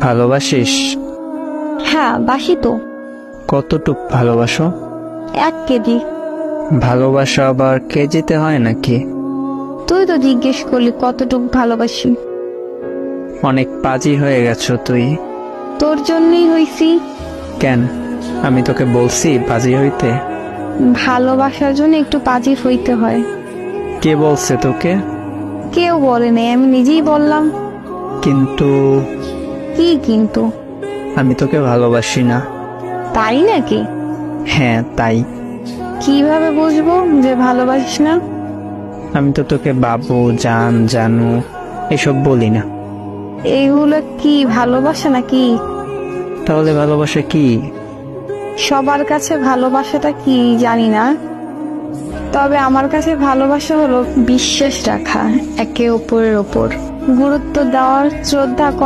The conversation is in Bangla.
ভালোবাসিস? হ্যাঁ বাসি তো। কতটুক ভালোবাসো? 1 কেজি। ভালোবাসা আবার কেজিতে হয় নাকি? তুই তো জিজ্ঞেস করলি কতটুক ভালোবাসি। অনেক পাজি হয়ে গেছো তুই। তোর জন্যই হইছি। কেন? আমি তোকে বলছি পাজি হইতে? ভালোবাসার জন্য একটু পাজি হইতে হয়। কে বলছে তোকে? কেউ বলে নাই, আমি নিজেই বললাম। কিন্তু কি কিন্তু? আমি তোকে ভালোবাসি না। তাই নাকি? হ্যাঁ তাই। কিভাবে বুঝবো যে ভালোবাসিস না? আমি তো তোকে বাবু, জান, জানু এসব বলি না। এইগুলো কি ভালোবাসা নাকি? তাহলে ভালোবাসা কি? সবার কাছে ভালোবাসাটা কি জানি না, তবে আমার কাছে ভালোবাসা হলো বিশ্বাস রাখা, একে অপরের ওপর গুরুত্ব দেওয়ার, শ্রদ্ধা